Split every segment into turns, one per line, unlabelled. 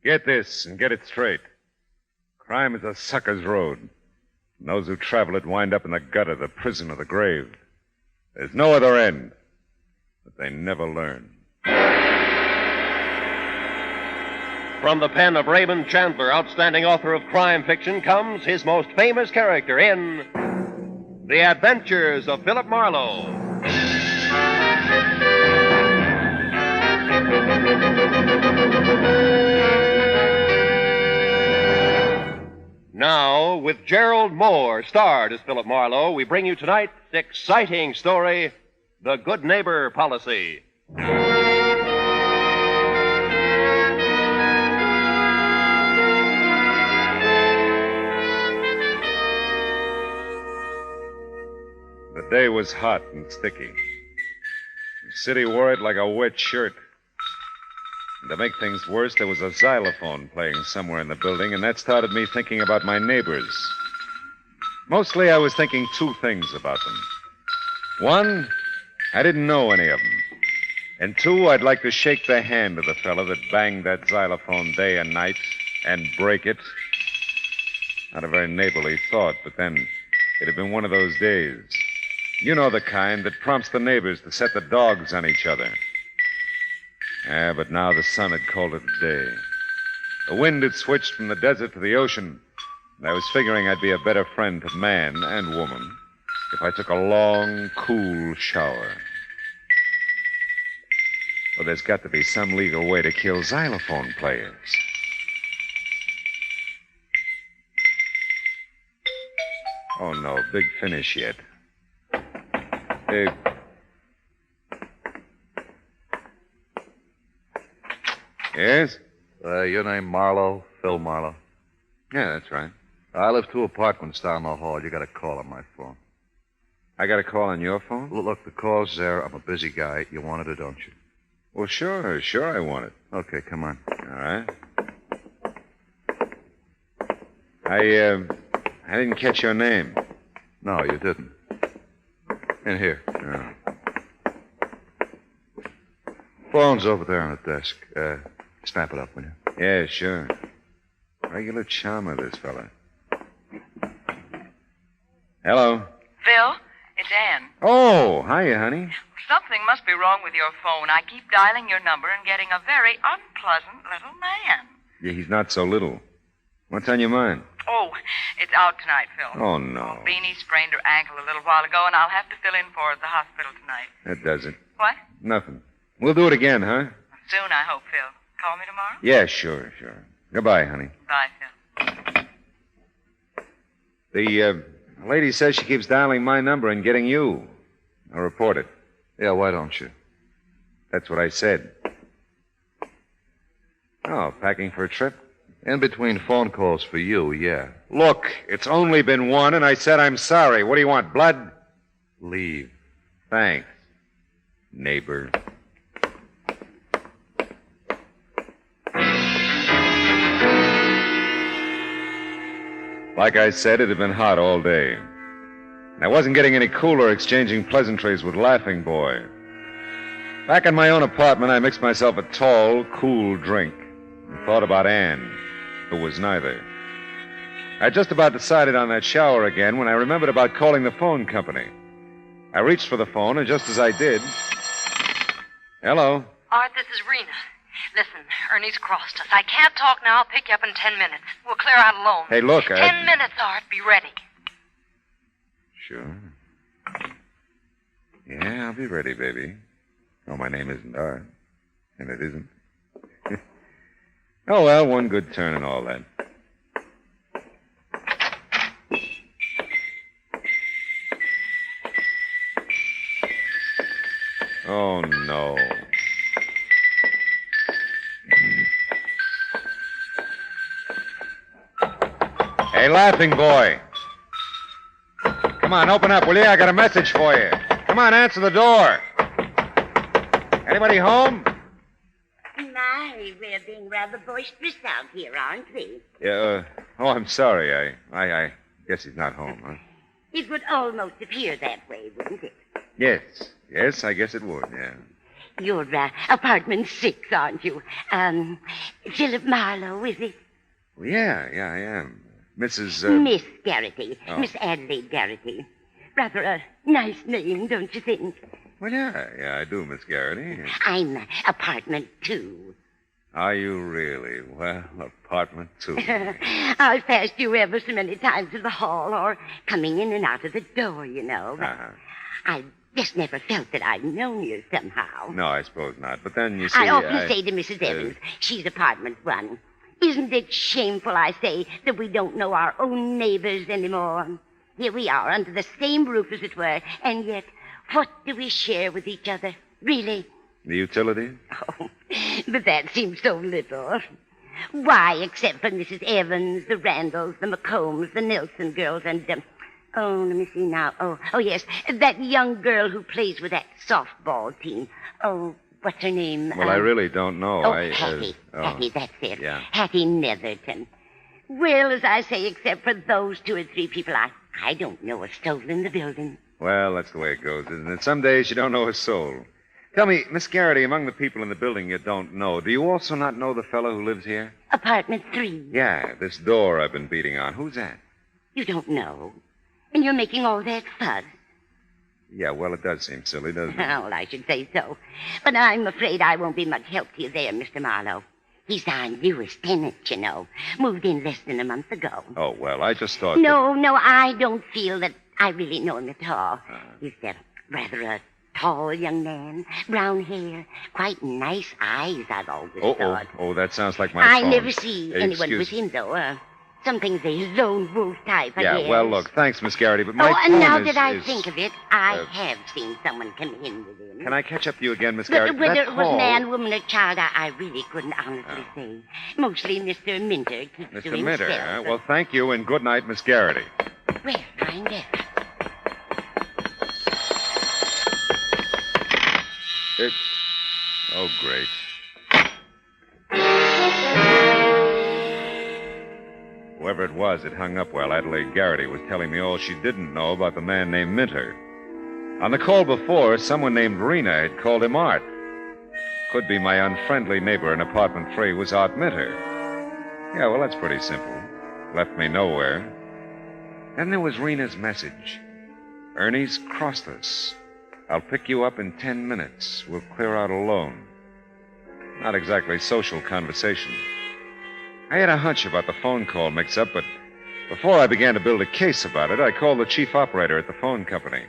Get this and get it straight. Crime is a sucker's road. And those who travel it wind up in the gutter, the prison, or the grave. There's no other end. But they never learn.
From the pen of Raymond Chandler, outstanding author of crime fiction, comes his most famous character in The Adventures of Philip Marlowe. Now, with Gerald Moore, starred as Philip Marlowe, we bring you tonight's exciting story, The Good Neighbor Policy.
The day was hot and sticky. The city wore it like a wet shirt. And to make things worse, there was a xylophone playing somewhere in the building, and that started me thinking about my neighbors. Mostly I was thinking two things about them. One, I didn't know any of them. And two, I'd like to shake the hand of the fella that banged that xylophone day and night and break it. Not a very neighborly thought, but then it had been one of those days. You know the kind that prompts the neighbors to set the dogs on each other. Yeah, but now the sun had called it a day. The wind had switched from the desert to the ocean, and I was figuring I'd be a better friend to man and woman if I took a long, cool shower. Well, there's got to be some legal way to kill xylophone players. Oh, no, big finish yet. Hey. Yes?
Your name Marlowe? Phil Marlowe?
Yeah, that's right.
I live 2 apartments down the hall. You got a call on my phone.
I got a call on your phone?
Look, the call's there. I'm a busy guy. You wanted it, don't you?
Well, sure I want it.
Okay, come on.
All right. I didn't catch your name.
No, you didn't. In here.
Oh.
Phone's over there on the desk. Snap it up, will you?
Yeah, sure. Regular charmer, this fella. Hello.
Phil, it's Ann.
Oh, hiya, honey.
Something must be wrong with your phone. I keep dialing your number and getting a very unpleasant little man.
Yeah, he's not so little. What's on your mind?
Oh, it's out tonight, Phil.
Oh, no.
Beanie sprained her ankle a little while ago, and I'll have to fill in for her at the hospital tonight.
That does it.
What?
Nothing. We'll do it again, huh?
Soon, I hope, Phil. Call me tomorrow?
Yeah, sure. Goodbye, honey.
Bye, Phil.
The lady says she keeps dialing my number and getting you. I'll report it.
Yeah, why don't you?
That's what I said. Oh, packing for a trip?
In between phone calls for you, yeah.
Look, it's only been one, and I said I'm sorry. What do you want, blood?
Leave.
Thanks, neighbor. Like I said, it had been hot all day. And I wasn't getting any cooler exchanging pleasantries with Laughing Boy. Back in my own apartment, I mixed myself a tall, cool drink and thought about Ann, who was neither. I just about decided on that shower again when I remembered about calling the phone company. I reached for the phone, and just as I did... Hello?
Art, this is Rena. Listen, Ernie's crossed us. I can't talk now. I'll pick you up in 10 minutes. We'll clear out alone.
Hey, look,
10 minutes, Art. Be ready.
Sure. Yeah, I'll be ready, baby. Oh, my name isn't Art. And it isn't. Oh, well, one good turn and all that. Oh, no. Hey, Laughing Boy. Come on, open up, will you? I got a message for you. Come on, answer the door. Anybody home?
My, we're being rather boisterous out here, aren't we?
Yeah, oh, I'm sorry. I guess he's not home, huh?
It would almost appear that way, wouldn't it?
Yes, I guess it would, yeah.
You're apartment 6, aren't you? Philip Marlowe, is it?
Well, yeah, I am. Mrs.
Miss Garrity.
Oh.
Miss Adelaide Garrity. Rather a nice name, don't you think?
Well, yeah, I do, Miss Garrity.
I'm apartment 2.
Are you really? Well, apartment 2.
I've passed you ever so many times in the hall or coming in and out of the door, you know. But
Uh-huh.
I just never felt that I'd known you somehow.
No, I suppose not. But then, you see...
I often say to Mrs. Evans, she's apartment 1, isn't it shameful, I say, that we don't know our own neighbors anymore? Here we are, under the same roof, as it were, and yet, what do we share with each other? Really?
The utilities?
Oh, but that seems so little. Why, except for Mrs. Evans, the Randalls, the McCombs, the Nelson girls, and, oh, let me see now. Oh, yes, that young girl who plays with that softball team. Oh, what's her name?
Well, I really don't know.
Hattie. Hattie, that's it.
Yeah.
Hattie Netherton. Well, as I say, except for those 2 or 3 people, I don't know a soul in the building.
Well, that's the way it goes, isn't it? Some days you don't know a soul. Tell me, Miss Garrity, among the people in the building you don't know, do you also not know the fellow who lives here?
Apartment 3.
Yeah, this door I've been beating on. Who's that?
You don't know? And you're making all that fuss?
Yeah, well, it does seem silly, doesn't it?
Well, I should say so. But I'm afraid I won't be much help to you there, Mr. Marlowe. He's our newest tenant, you know. Moved in less than a month ago.
Oh, well, I just thought...
No, I don't feel that I really know him at all. He's rather a tall young man, brown hair, quite nice eyes, I've always thought.
Oh, that sounds like my
I
phone.
never see anyone
Excuse-
with him, though. Something's a lone wolf type, I
Yeah,
guess.
well, look, thanks, Miss Garrity, but my
Oh, and
phone
now
is...
that I
is-
think of it, I have seen someone come in with him.
Can I catch up to you again, Miss
But
Garrity?
whether
That
it was
call-
man, woman, or child, I really couldn't honestly say. Mostly Mr. Minter keeps to
Mr. Minter,
himself.
huh? Well, thank you, and good night, Miss Garrity.
Well, find out.
Oh, great. Whoever it was, it hung up while Adelaide Garrity was telling me all she didn't know about the man named Minter. On the call before, someone named Rena had called him Art. Could be my unfriendly neighbor in apartment 3 was Art Minter. Yeah, well, that's pretty simple. Left me nowhere. Then there was Rena's message. Ernie's crossed us. I'll pick you up in 10 minutes. We'll clear out alone. Not exactly social conversation. I had a hunch about the phone call mix-up, but before I began to build a case about it, I called the chief operator at the phone company.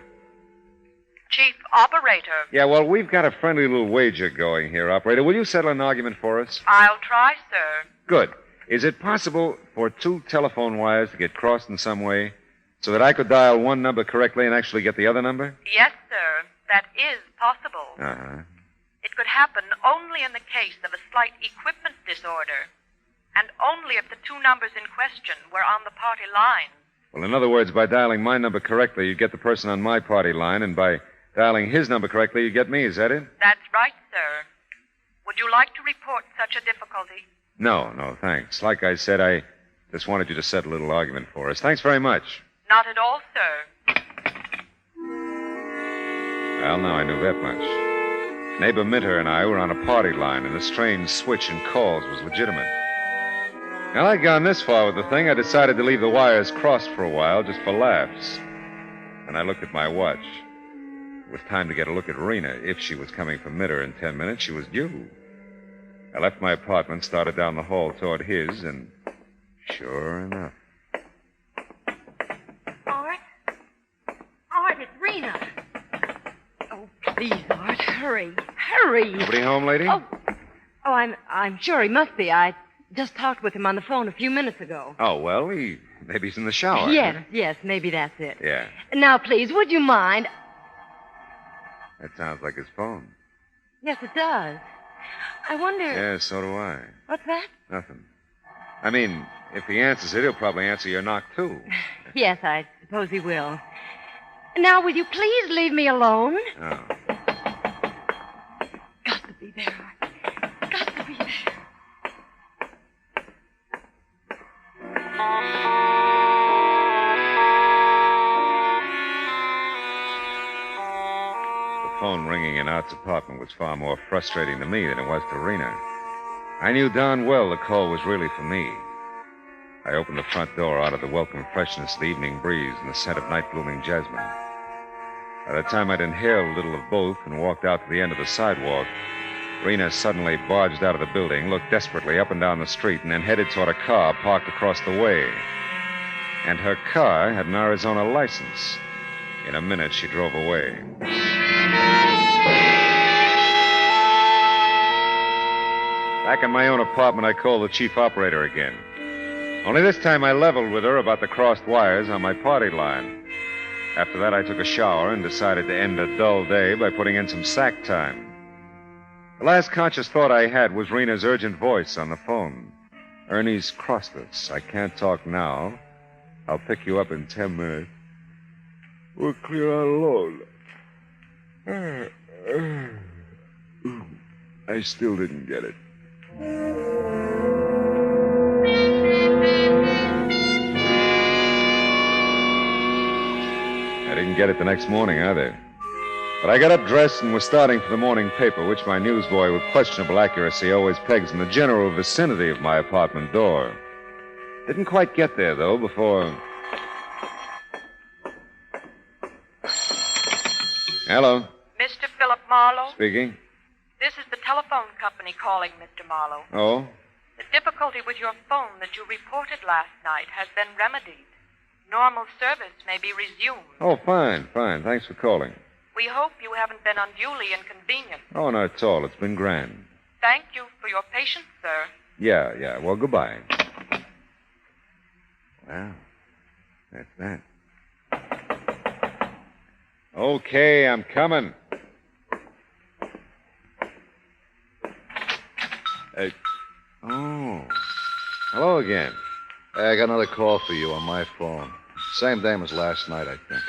Chief operator.
Yeah, well, we've got a friendly little wager going here, operator. Will you settle an argument for us?
I'll try, sir.
Good. Is it possible for 2 telephone wires to get crossed in some way so that I could dial one number correctly and actually get the other number?
Yes, sir. That is possible.
Uh-huh.
It could happen only in the case of a slight equipment disorder, and only if the 2 numbers in question were on the party line.
Well, in other words, by dialing my number correctly, you get the person on my party line, and by dialing his number correctly, you get me. Is that it?
That's right, sir. Would you like to report such a difficulty?
No, thanks. Like I said, I just wanted you to settle a little argument for us. Thanks very much.
Not at all, sir.
Well, now I knew that much. Neighbor Minter and I were on a party line, and the strange switch in calls was legitimate. Now, I'd gone this far with the thing, I decided to leave the wires crossed for a while, just for laughs. And I looked at my watch. It was time to get a look at Rena. If she was coming from Minter in 10 minutes, she was due. I left my apartment, started down the hall toward his, and sure enough.
Art? Art, it's Rena. Oh, please, Art, hurry. Hurry.
Nobody home, lady?
Oh, I'm sure he must be. I just talked with him on the phone a few minutes ago.
Oh, well, maybe he's in the shower.
Yes, maybe that's it.
Yeah,
Now, please, would you mind?
that sounds like his phone.
Yes, it does. I wonder.
Yeah, so do I.
What's that?
Nothing. I mean, if he answers it, he'll probably answer your knock, too.
Yes, I suppose he will. Now, will you please leave me alone?
Oh.
Got to be there, Art. Got to be there.
The phone ringing and Art Scott's apartment was far more frustrating to me than it was to Rena. I knew darn well the call was really for me. I opened the front door out of the welcome freshness of the evening breeze and the scent of night-blooming jasmine. By the time I'd inhaled a little of both and walked out to the end of the sidewalk, Rena suddenly barged out of the building, looked desperately up and down the street, and then headed toward a car parked across the way. And her car had an Arizona license. In a minute, she drove away. Back in my own apartment, I called the chief operator again. Only this time I leveled with her about the crossed wires on my party line. After that, I took a shower and decided to end a dull day by putting in some sack time. The last conscious thought I had was Rena's urgent voice on the phone. Ernie's crossed us. I can't talk now. I'll pick you up in 10 minutes. We're clear on load. I still didn't get it. I didn't get it the next morning either. But I got up dressed and was starting for the morning paper, which my newsboy with questionable accuracy always pegs in the general vicinity of my apartment door. Didn't quite get there, though, before... Hello.
Mr. Philip Marlowe?
Speaking.
This is the telephone company calling, Mr. Marlowe.
Oh?
The difficulty with your phone that you reported last night has been remedied. Normal service may be resumed.
Oh, fine. Thanks for calling.
We hope you haven't been unduly inconvenienced.
Oh, not at all. It's been grand.
Thank you for your patience, sir.
Yeah. Well, goodbye. Well, that's that. Okay, I'm coming. Oh. Hello again.
Hey, I got another call for you on my phone. Same name as last night, I think.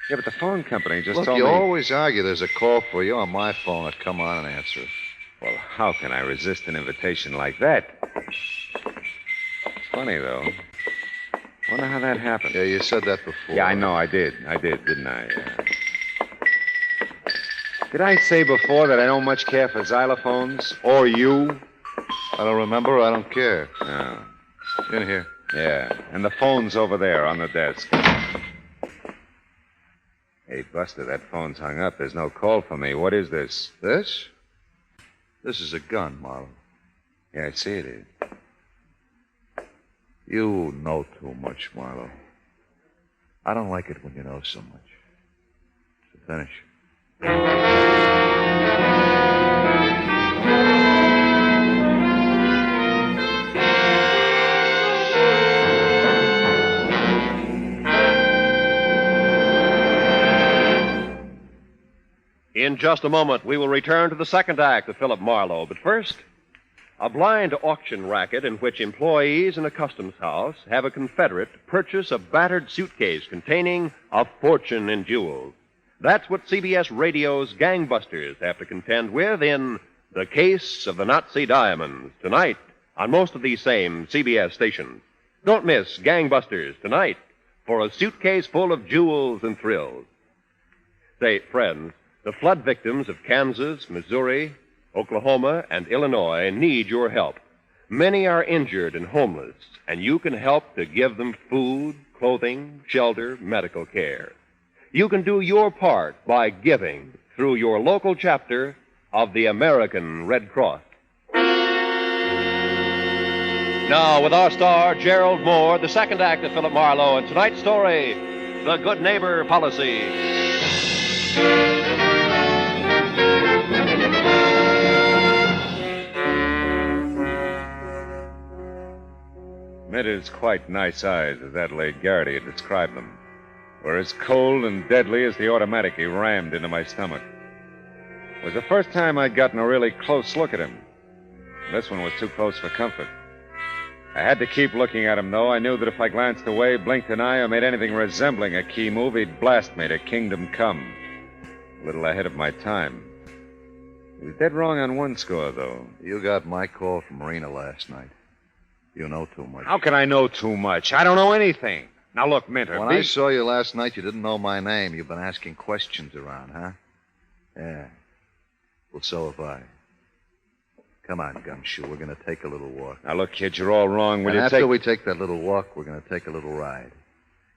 Yeah, but the phone company just
Look,
told
you
me...
always argue there's a call for you on my phone. I'd come on and answer it.
Well, how can I resist an invitation like that? It's funny, though. Wonder how that happened.
Yeah, you said that before.
Yeah, I know, I did, didn't I? Did I say before that I don't much care for xylophones? Or you?
I don't remember. I don't care.
Oh.
In here.
Yeah, and the phone's over there on the desk. Hey, Buster, that phone's hung up. There's no call for me. What is this?
This? This is a gun, Marlowe.
Yeah, I see it is.
You know too much, Marlowe. I don't like it when you know so much. So finish.
In just a moment, we will return to the second act of Philip Marlowe. But first, a blind auction racket in which employees in a customs house have a confederate purchase a battered suitcase containing a fortune in jewels. That's what CBS Radio's Gangbusters have to contend with in The Case of the Nazi Diamonds, tonight on most of these same CBS stations. Don't miss Gangbusters tonight for a suitcase full of jewels and thrills. Say, friends, the flood victims of Kansas, Missouri, Oklahoma, and Illinois need your help. Many are injured and homeless, and you can help to give them food, clothing, shelter, medical care. You can do your part by giving through your local chapter of the American Red Cross. Now, with our star, Gerald Moore, the second act of Philip Marlowe, and tonight's story, The Good Neighbor Policy.
Admitted it's quite nice eyes, as Adelaide Garrity had described them. Were as cold and deadly as the automatic he rammed into my stomach. It was the first time I'd gotten a really close look at him. This one was too close for comfort. I had to keep looking at him, though. I knew that if I glanced away, blinked an eye, or made anything resembling a key move, he'd blast me to kingdom come. A little ahead of my time. He was dead wrong on one score, though.
You got my call from Marina last night. You know too much.
How can I know too much? I don't know anything. Now, look, Minter.
When I saw you last night, you didn't know my name. You've been asking questions around, huh? Yeah. Well, so have I. Come on, Gumshoe. We're going to take a little walk.
Now, look, kid, you're all wrong. Will
And
you
after
take...
we take that little walk, we're going to take a little ride.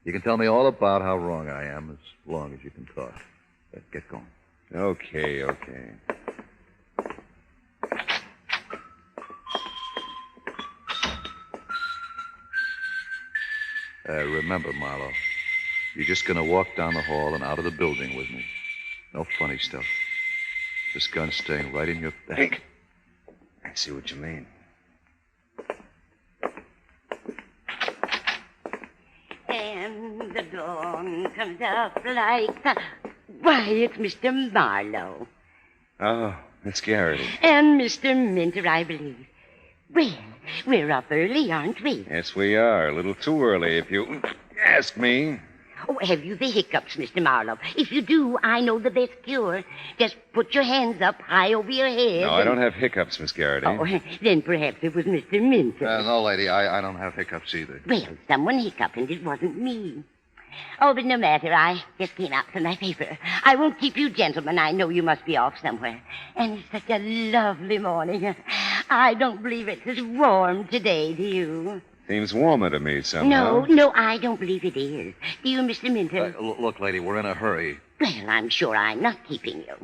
You can tell me all about how wrong I am as long as you can talk. Get going.
Okay.
Remember, Marlowe, you're just going to walk down the hall and out of the building with me. No funny stuff. This gun's staying right in your back.
I see what you mean.
And the dawn comes up like the... Why, it's Mr. Marlowe.
Oh, Miss Garrity.
And Mr. Minter, I believe. Well, we're up early, aren't we?
Yes, we are. A little too early, if you ask me.
Oh, have you the hiccups, Mr. Marlowe? If you do, I know the best cure. Just put your hands up high over your head.
No, I don't have hiccups, Miss Garrity.
Oh, then perhaps it was Mr. Minter.
No, lady, I don't have hiccups either.
Well, someone hiccuped, and it wasn't me. Oh, but no matter. I just came out for my paper. I won't keep you gentlemen. I know you must be off somewhere. And it's such a lovely morning. I don't believe it's as warm today, do you?
Seems warmer to me somehow.
No, I don't believe it is. Do you, Mr. Minter?
Look, lady, we're in a hurry.
Well, I'm sure I'm not keeping you.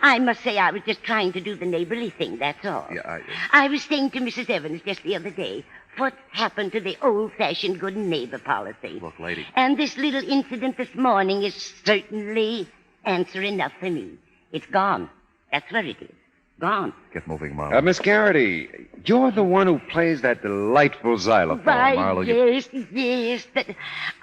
I must say I was just trying to do the neighborly thing, that's all.
Yeah,
I was saying to Mrs. Evans just the other day, what happened to the old-fashioned good neighbor policy?
Look, lady.
And this little incident this morning is certainly answer enough for me. It's gone. That's where it is. Gone.
Get moving, Marlowe.
Miss Garrity, you're the one who plays that delightful xylophone.
Why,
Marlowe,
yes, but...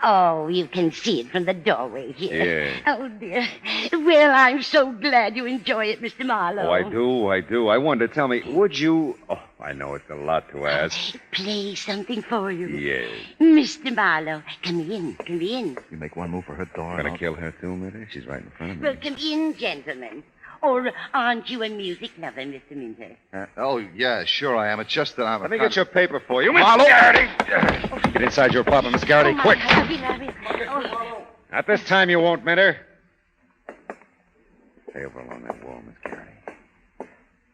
Oh, you can see it from the doorway here.
Yeah.
Oh, dear. Well, I'm so glad you enjoy it, Mr. Marlowe.
Oh, I do. I wanted to tell me, would you... Oh, I know it's a lot to ask.
Play something for you.
Yes.
Mr. Marlowe, come in.
You make one move for her door.
I'm gonna kill her, too, Mitty? She's right in front of me.
Well, come in, gentlemen. Or aren't you a music lover, Mr. Minter?
Oh, yeah, sure I am. It's just that I'm
Let me get your paper for you, Miss Garrity. Get inside your apartment, Miss Garrity, quick.
Oh.
Not this time you won't, Minter. Stay over along that wall, Miss Garrity.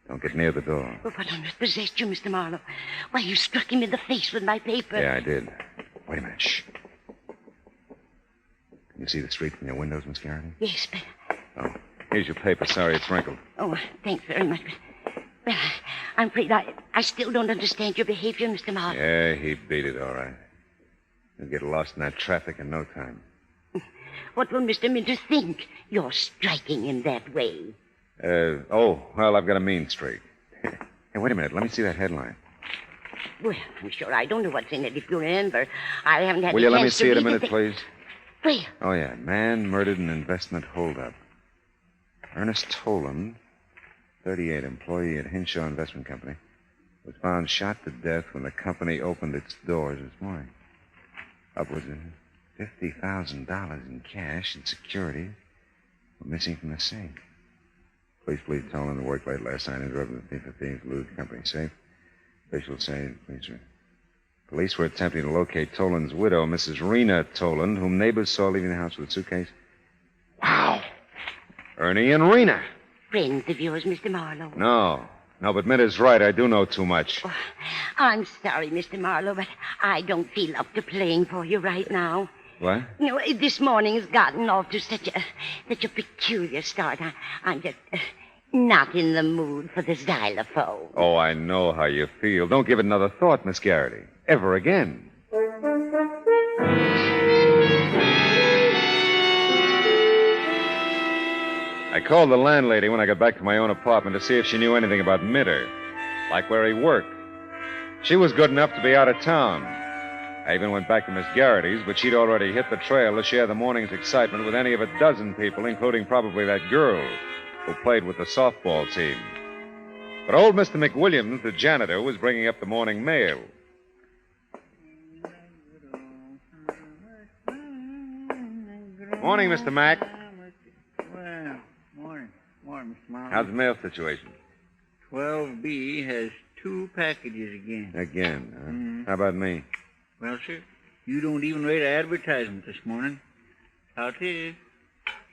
Don't get near the door.
Oh, what on earth possessed you, Mr. Marlowe? Why, you struck him in the face with my paper.
Yeah, I did. Wait a minute. Shh. Can you see the street from your windows, Miss Garrity?
Yes, but...
Oh, here's your paper. Sorry it's wrinkled.
Oh, thanks very much. Well, I'm afraid I still don't understand your behavior, Mr. Marlowe.
Yeah, he beat it, all right. You'll get lost in that traffic in no time.
What will Mr. Minter think? You're striking him that way.
Well, I've got a mean streak. Hey, wait a minute. Let me see that headline.
Well, I'm sure I don't know what's in it. If you remember, I haven't had
Will
a
you let me
chance to
see it a
read the
minute,
thing.
please?
Well,
Oh, yeah. Man murdered in investment holdup. Ernest Toland, 38, employee at Hinshaw Investment Company, was found shot to death when the company opened its doors this morning. Upwards of $50,000 in cash and securities were missing from the safe. Police believe Toland worked late last night and interrupted the thief of thieves to loot the company safe. Officials say police were attempting to locate Toland's widow, Mrs. Rena Toland, whom neighbors saw leaving the house with a suitcase. Wow! Ernie and Rena.
friends of yours, Mr. Marlowe.
No, but Minter's right. I do know too much.
Oh, I'm sorry, Mr. Marlowe, but I don't feel up to playing for you right now.
What?
You know, this morning has gotten off to such a peculiar start. I'm just not in the mood for the xylophone.
Oh, I know how you feel. Don't give it another thought, Miss Garrity. Ever again. I called the landlady when I got back to my own apartment to see if she knew anything about Minter, like where he worked. She was good enough to be out of town. I even went back to Miss Garrity's, but she'd already hit the trail to share the morning's excitement with any of a dozen people, including probably that girl who played with the softball team. But old Mr. McWilliams, the janitor, was bringing up the morning mail. Morning, Mr. Mack.
Well, morning, Mr. Marlowe.
How's the mail situation?
12B has 2 packages again.
Again, huh?
Mhm.
How about me?
Well, sir, you don't even rate an advertisement this morning. How it is.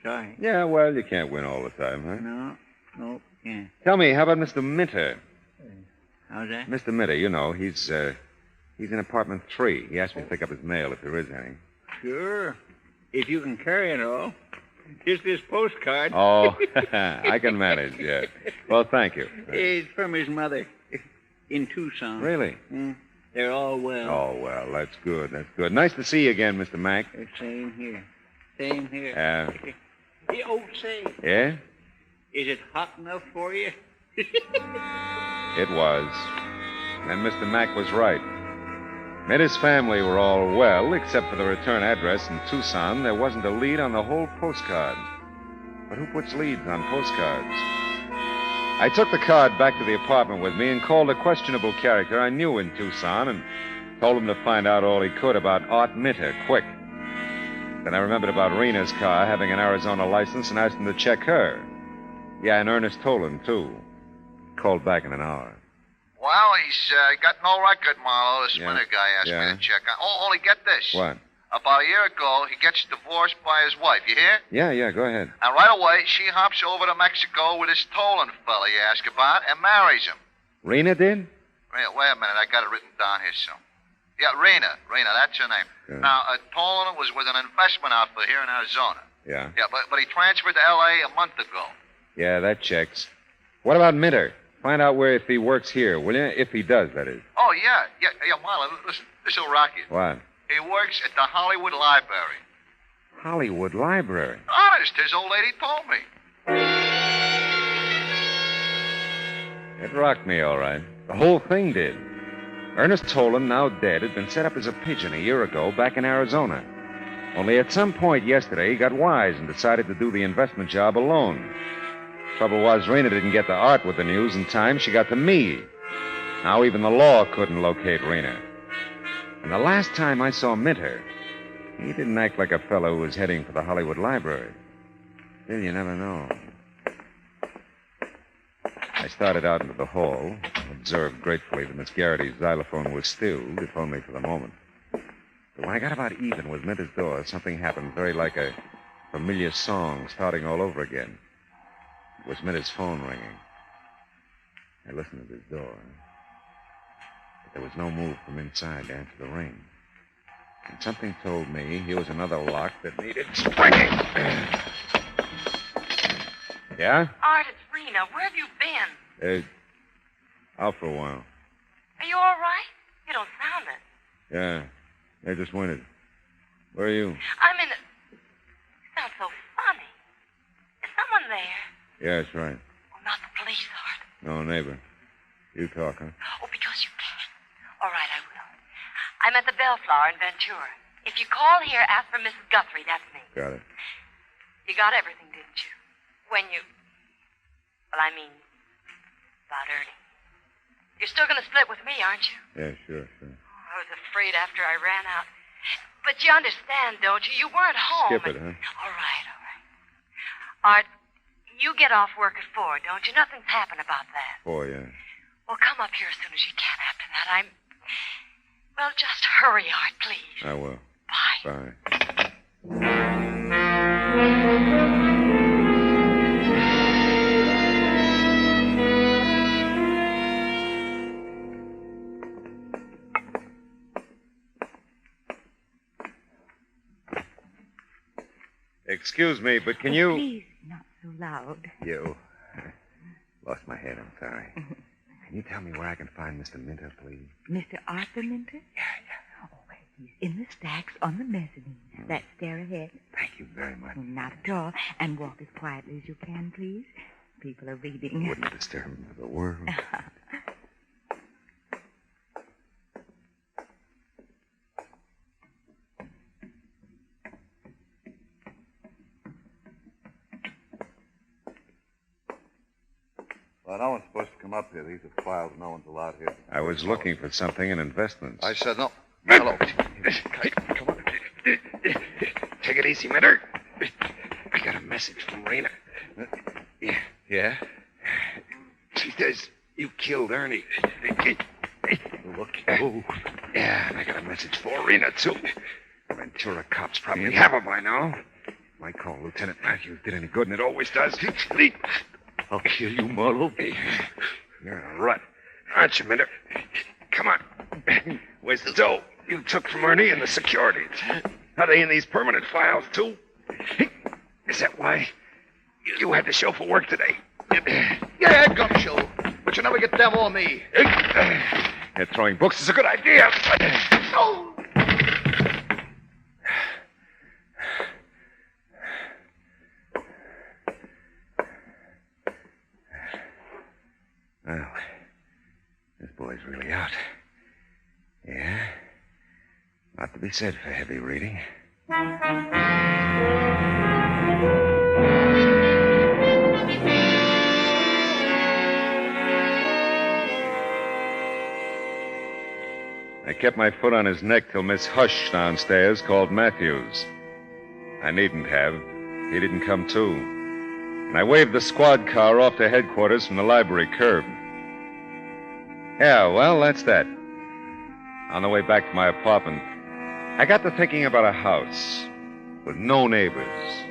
Sorry.
Yeah, well, you can't win all the time, huh?
No. Yeah.
Tell me, how about Mr. Minter?
How's that?
Mr. Minter, you know, he's in apartment 3. He asked me to pick up his mail if there is any.
Sure. If you can carry it all. Just this postcard.
Oh, I can manage, yeah. Well, thank you.
It's from his mother in Tucson.
Really?
They're all well.
Oh, well, that's good. That's good. Nice to see you again, Mr. Mack.
Same here. Same here. Hey, say,
Yeah?
is it hot enough for you?
It was. And Mr. Mack was right. Minter's family were all well, except for the return address in Tucson. There wasn't a lead on the whole postcard. But who puts leads on postcards? I took the card back to the apartment with me and called a questionable character I knew in Tucson and told him to find out all he could about Art Minter, quick. Then I remembered about Rena's car having an Arizona license and asked him to check her. Yeah, and Ernest Tolan, too. Called back in an hour.
Well, he's got no record, Marlowe. This
Yeah.
Minter guy asked
Yeah.
me to check on. Oh, only get this.
What?
About a year ago, he gets divorced by his wife. You hear?
Yeah, go ahead.
And right away, she hops over to Mexico with this Tolan fella you ask about and marries him.
Rena did?
Wait a minute. I got it written down here, so. Yeah, Rena, that's her name.
Yeah.
Now, Tolan was with an investment outfit here in Arizona.
Yeah.
Yeah, but he transferred to L.A. a month ago.
Yeah, that checks. What about Minter? Find out where if he works here, will you? If he does, that is.
Oh, yeah, Marlowe, listen, this'll rock you.
What?
He works at the Hollywood Library.
Hollywood Library.
Honest, his old lady told me.
It rocked me, all right. The whole thing did. Ernest Tolan, now dead, had been set up as a pigeon a year ago back in Arizona. Only at some point yesterday, he got wise and decided to do the investment job alone. Trouble was, Rena didn't get to Art with the news in time. She got to me. Now even the law couldn't locate Rena. And the last time I saw Minter, he didn't act like a fellow who was heading for the Hollywood Library. Still, you never know. I started out into the hall, observed gratefully that Miss Garrity's xylophone was stilled, if only for the moment. But when I got about even with Minter's door, something happened very like a familiar song starting all over again. It was Minter's phone ringing. I listened at his door. But there was no move from inside to answer the ring. And something told me here was another lock that needed springing. Yeah?
Art, it's Rena. Where have you been?
Out for a while.
Are you all right? You don't sound it.
Yeah. I just wondered. Where are you?
I'm in the... You sound so funny. Is someone there?
Yeah, that's right.
Oh, not the police, Art.
No, neighbor. You talk, huh?
Oh, because you can. All right, I will. I'm at the Bellflower in Ventura. If you call here, ask for Mrs. Guthrie. That's me.
Got it.
You got everything, didn't you? When you... Well, I mean, about Ernie. You're still going to split with me, aren't you?
Yeah, sure.
I was afraid after I ran out. But you understand, don't you? You weren't home.
Skip it, huh?
All right. Art, you get off work at 4, don't you? Nothing's happened about that.
4, yeah.
Well, come up here as soon as you can after that. Well, just hurry, Art, please.
I will.
Bye.
Bye. Excuse me, but can you...
Please, not so loud.
You. Lost my head, I'm sorry. Can you tell me where I can find Mr. Minter, please?
Mr. Arthur Minter?
Yeah.
Oh, well, he's in the stacks on the mezzanine. That stair ahead.
Thank you very much.
Not at all. And walk as quietly as you can, please. People are reading.
Wouldn't disturb him for the world.
Well, no one's supposed to come up here. These are files. No one's allowed here.
I was looking for something in investments.
I said no. Hello.
Come on. Take it easy, Minter. I got a message from Rena.
Yeah?
She says you killed Ernie.
Look. Oh.
Yeah, and I got a message for Rena, too. The Ventura cops probably have her by now. Might call Lieutenant Matthews did any good, and it always does.
I'll kill you, Marlowe.
You're a rut, aren't you, Minter? Come on. Where's the dough you took from Ernie and the securities? Are they in these permanent files, too? Is that why you had to show for work today?
Yeah, gumshoe. But you never get them or me.
Throwing books is a good idea.
Oh.
Well, this boy's really out. Yeah. Not to be said for heavy reading. I kept my foot on his neck till Miss Hush downstairs called Matthews. I needn't have. He didn't come to. And I waved the squad car off to headquarters from the library curb. Yeah, well, that's that. On the way back to my apartment, I got to thinking about a house with no neighbors,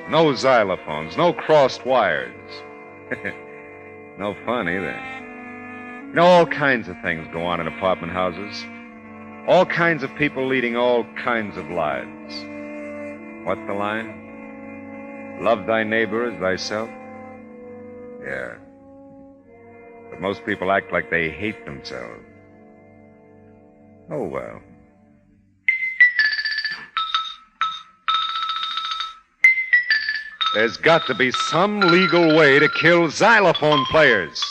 no xylophones, no crossed wires. No fun either. You know, all kinds of things go on in apartment houses. All kinds of people leading all kinds of lives. What's the line? Love thy neighbor as thyself? Yeah. But most people act like they hate themselves. Oh, well. There's got to be some legal way to kill xylophone players.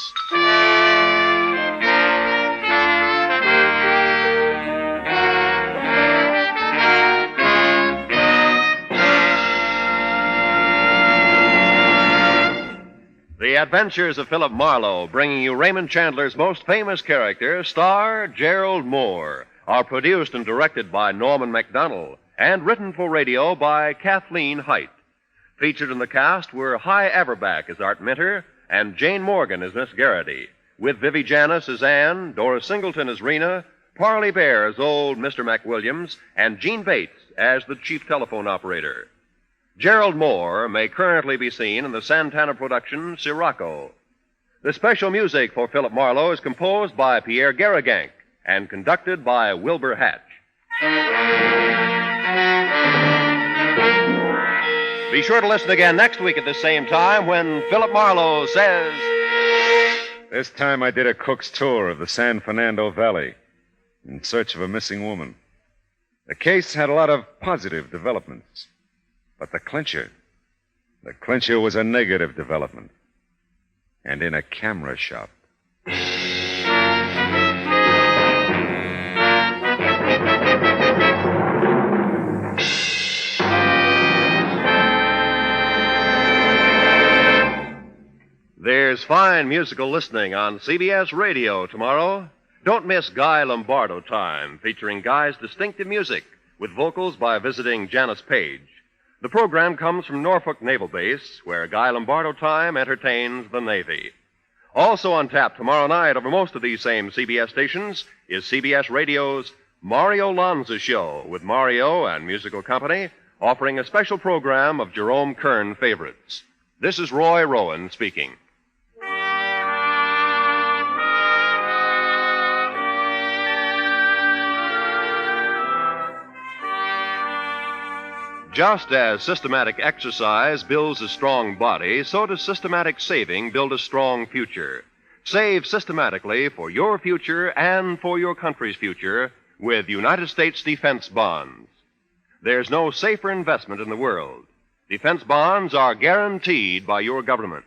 The Adventures of Philip Marlowe, bringing you Raymond Chandler's most famous character, star Gerald Moore, are produced and directed by Norman MacDonald and written for radio by Kathleen Height. Featured in the cast were Hy Averback as Art Minter and Jane Morgan as Miss Garrity, with Vivi Janis as Anne, Dora Singleton as Rena, Parley Bear as old Mr. McWilliams, and Gene Bates as the chief telephone operator. Gerald Moore may currently be seen in the Santana production Sirocco. The special music for Philip Marlowe is composed by Pierre Garrigank and conducted by Wilbur Hatch. Be sure to listen again next week at the same time when Philip Marlowe says...
This time I did a cook's tour of the San Fernando Valley in search of a missing woman. The case had a lot of positive developments. But the clincher was a negative development. And in a camera shop.
There's fine musical listening on CBS Radio tomorrow. Don't miss Guy Lombardo Time, featuring Guy's distinctive music with vocals by visiting Janice Page. The program comes from Norfolk Naval Base, where Guy Lombardo Time entertains the Navy. Also on tap tomorrow night over most of these same CBS stations is CBS Radio's Mario Lanza Show, with Mario and musical company offering a special program of Jerome Kern favorites. This is Roy Rowan speaking. Just as systematic exercise builds a strong body, so does systematic saving build a strong future. Save systematically for your future and for your country's future with United States defense bonds. There's no safer investment in the world. Defense bonds are guaranteed by your government.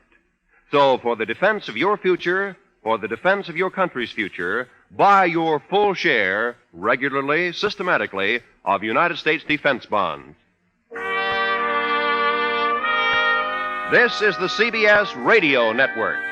So for the defense of your future, for the defense of your country's future, buy your full share, regularly, systematically, of United States defense bonds. This is the CBS Radio Network.